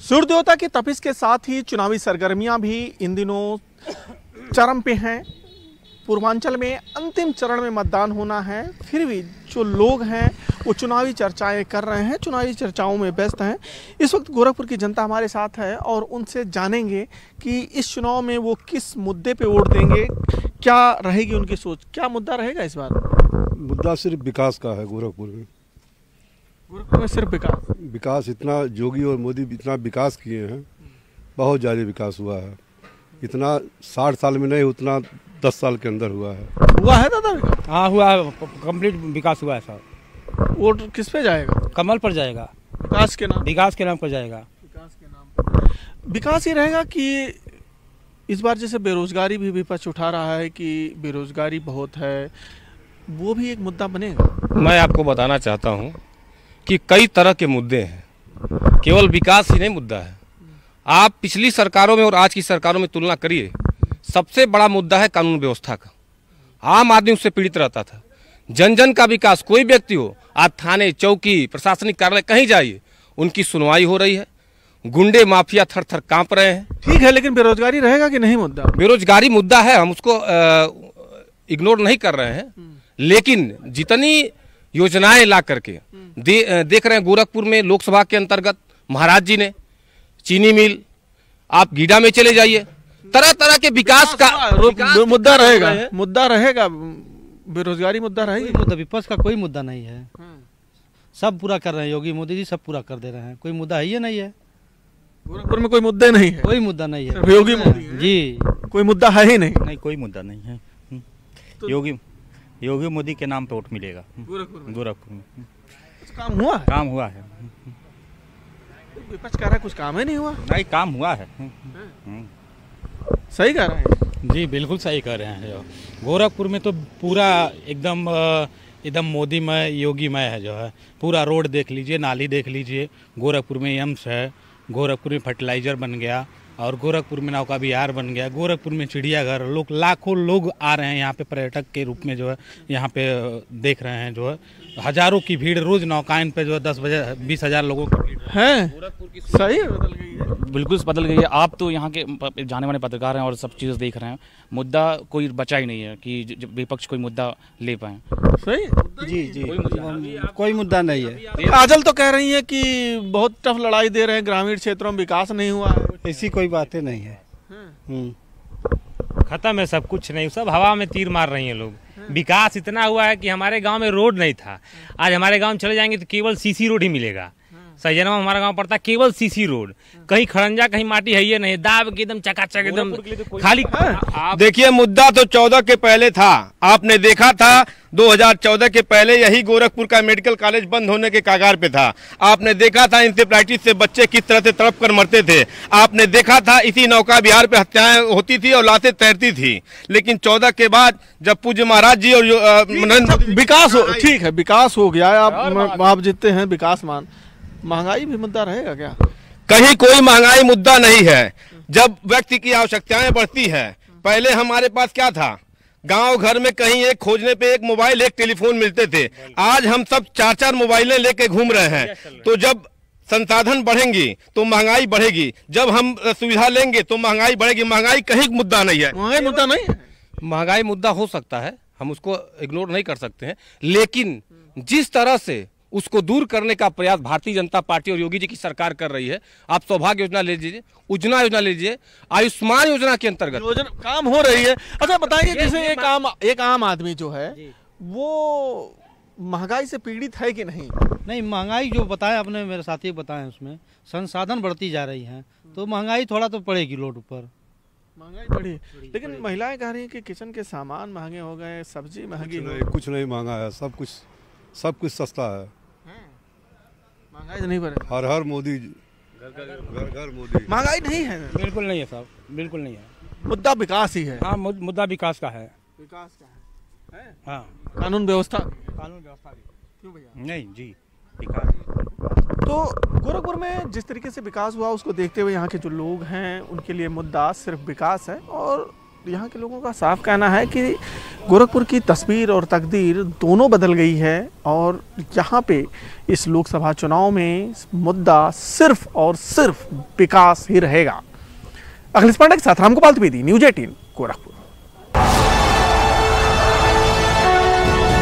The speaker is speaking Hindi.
सूर्योदय की तपिश के साथ ही चुनावी सरगर्मियां भी इन दिनों चरम पे हैं। पूर्वांचल में अंतिम चरण में मतदान होना है, फिर भी जो लोग हैं वो चुनावी चर्चाएं कर रहे हैं, चुनावी चर्चाओं में व्यस्त हैं। इस वक्त गोरखपुर की जनता हमारे साथ है और उनसे जानेंगे कि इस चुनाव में वो किस मुद्दे पे वोट देंगे, क्या रहेगी उनकी सोच, क्या मुद्दा रहेगा इस बार। मुद्दा सिर्फ विकास का है। गोरखपुर में सिर्फ विकास इतना योगी और मोदी इतना विकास किए हैं, बहुत ज़्यादा विकास हुआ है। इतना 60 साल में नहीं, उतना 10 साल के अंदर हुआ है दादा। हाँ हुआ है, कंप्लीट विकास हुआ है साहब। वोट किस पे जाएगा? कमल पर जाएगा, विकास के नाम पर जाएगा। विकास ही रहेगा कि इस बार जैसे बेरोजगारी भी विपक्ष उठा रहा है कि बेरोजगारी बहुत है, वो भी एक मुद्दा बनेगा। मैं आपको बताना चाहता हूँ कि कई तरह के मुद्दे हैं, केवल विकास ही नहीं मुद्दा है। आप पिछली सरकारों में और आज की सरकारों में तुलना करिए, सबसे बड़ा मुद्दा है कानून व्यवस्था का। आम आदमी उससे पीड़ित रहता था। जन जन का विकास, कोई व्यक्ति हो, आप थाने, चौकी, प्रशासनिक कार्यालय कहीं जाइए, उनकी सुनवाई हो रही है। गुंडे माफिया थर थर कांप रहे हैं। ठीक है, लेकिन बेरोजगारी रहेगा कि नहीं मुद्दा? बेरोजगारी मुद्दा है, हम उसको इग्नोर नहीं कर रहे हैं, लेकिन जितनी योजनाएं ला करके देख रहे हैं गोरखपुर में लोकसभा के अंतर्गत महाराज जी ने चीनी मिल, आप गीडा में चले जाइए, तरह तरह के विकास का मुद्दा रहेगा। बेरोजगारी मुद्दा रहेगी। मुद्दा विपक्ष का कोई मुद्दा नहीं है, सब पूरा कर रहे हैं। योगी मोदी जी सब पूरा कर दे रहे हैं, कोई मुद्दा ही नहीं है। गोरखपुर में कोई मुद्दे नहीं है, कोई मुद्दा नहीं है। योगी मोदी जी, कोई मुद्दा है ही नहीं। कोई मुद्दा नहीं है। योगी मोदी के नाम पे वोट मिलेगा गोरखपुर में। काम हुआ है? काम हुआ है। विपक्ष कह रहा है कुछ काम ही नहीं हुआ। नहीं, काम हुआ है। सही कह रहे हैं। जी बिल्कुल सही कह रहे हैं। गोरखपुर में तो पूरा एकदम मोदीमय, योगीमय है जो है। पूरा रोड देख लीजिए, नाली देख लीजिए। गोरखपुर में एम्स है, गोरखपुर में फर्टिलाइजर बन गया, और गोरखपुर में नौका विहार बन गया। गोरखपुर में चिड़ियाघर, लाखों लोग आ रहे हैं यहाँ पे पर्यटक के रूप में जो है, यहाँ पे देख रहे हैं जो है। हजारों की भीड़ रोज नौकायन पे जो है 10-20 हज़ार लोगों की भीड़ है। गोरखपुर की सही बदल गई है, बिल्कुल बदल गई है। आप तो यहाँ के जाने माने पत्रकार हैं और सब चीज़ देख रहे हैं। मुद्दा कोई बचा ही नहीं है कि विपक्ष कोई मुद्दा ले पाए। सही जी कोई मुद्दा नहीं है। काजल तो कह रही है कि बहुत टफ लड़ाई दे रहे हैं, ग्रामीण क्षेत्रों में विकास नहीं हुआ है। ऐसी कोई बातें नहीं है। खत्म है, सब कुछ नहीं, सब हवा में तीर मार रही हैं लोग। विकास इतना हुआ है कि हमारे गांव में रोड नहीं था, आज हमारे गांव में चले जाएंगे तो केवल सीसी रोड ही मिलेगा। सैजनवा हमारा गांव पड़ता है, केवल सीसी रोड, कहीं खड़ंजा कहीं माटी है ये नहीं, दाब के एकदम चकाचक एकदम खाली। देखिए, मुद्दा तो 14 के पहले था। आपने देखा था 2014 के पहले यही गोरखपुर का मेडिकल कॉलेज बंद होने के कगार पे था। आपने देखा था इंसेफ्लाइटिस से बच्चे किस तरह से तड़प कर मरते थे। आपने देखा था इसी नौका विहार पे हत्याएं होती थी और लाशें तैरती थी। लेकिन 14 के बाद जब पूज्य महाराज जी और विकास हो, ठीक है विकास हो गया, आप जीतते हैं विकास मान। महंगाई भी मुद्दा रहेगा क्या? कहीं कोई महंगाई मुद्दा नहीं है। जब व्यक्ति की आवश्यकताएं बढ़ती है, पहले हमारे पास क्या था, गांव घर में कहीं एक खोजने पे एक मोबाइल एक टेलीफोन मिलते थे। आज हम सब 4-4 मोबाइलें लेके घूम रहे हैं। तो जब संसाधन बढ़ेंगी तो महंगाई बढ़ेगी, जब हम सुविधा लेंगे तो महंगाई बढ़ेगी। महंगाई कहीं मुद्दा नहीं है। महंगाई मुद्दा नहीं है। महंगाई मुद्दा हो सकता है, हम उसको इग्नोर नहीं कर सकते हैं, लेकिन जिस तरह से उसको दूर करने का प्रयास भारतीय जनता पार्टी और योगी जी की सरकार कर रही है। आप सौभाग्य योजना ले लीजिए, उज्ज्वला योजना ले लीजिए, आयुष्मान योजना के अंतर्गत काम हो रही है। अच्छा बताइए, जैसे एक आम आदमी जो है वो महंगाई से पीड़ित है कि नहीं? नहीं, महंगाई जो बताया आपने, मेरे साथी बताए, उसमें संसाधन बढ़ती जा रही है तो महंगाई थोड़ा तो पड़ेगी लोड ऊपर। महंगाई बढ़ी, लेकिन महिलाएं कह रही है कि किचन के सामान महंगे हो गए, सब्जी महंगी। कुछ नहीं महंगा है, सब कुछ सस्ता है। महंगाई नहीं बढ़े। हर मोदी, घर मोदी। महंगाई नहीं है, बिल्कुल नहीं है साहब, बिल्कुल नहीं है। मुद्दा विकास ही है। हाँ, मुद्दा विकास का है। विकास का है। हाँ, कानून व्यवस्था क्यों भैया? नहीं जी, विकास। तो गोरखपुर में जिस तरीके से विकास हुआ उसको देखते हुए यहाँ के जो लोग हैं उनके लिए मुद्दा सिर्फ विकास है, और यहाँ के लोगों का साफ कहना है कि गोरखपुर की तस्वीर और तकदीर दोनों बदल गई है और यहाँ पे इस लोकसभा चुनाव में मुद्दा सिर्फ और सिर्फ विकास ही रहेगा। अखिलेश पांडे के साथ रामगोपाल द्विवेदी, न्यूज़ 18 गोरखपुर।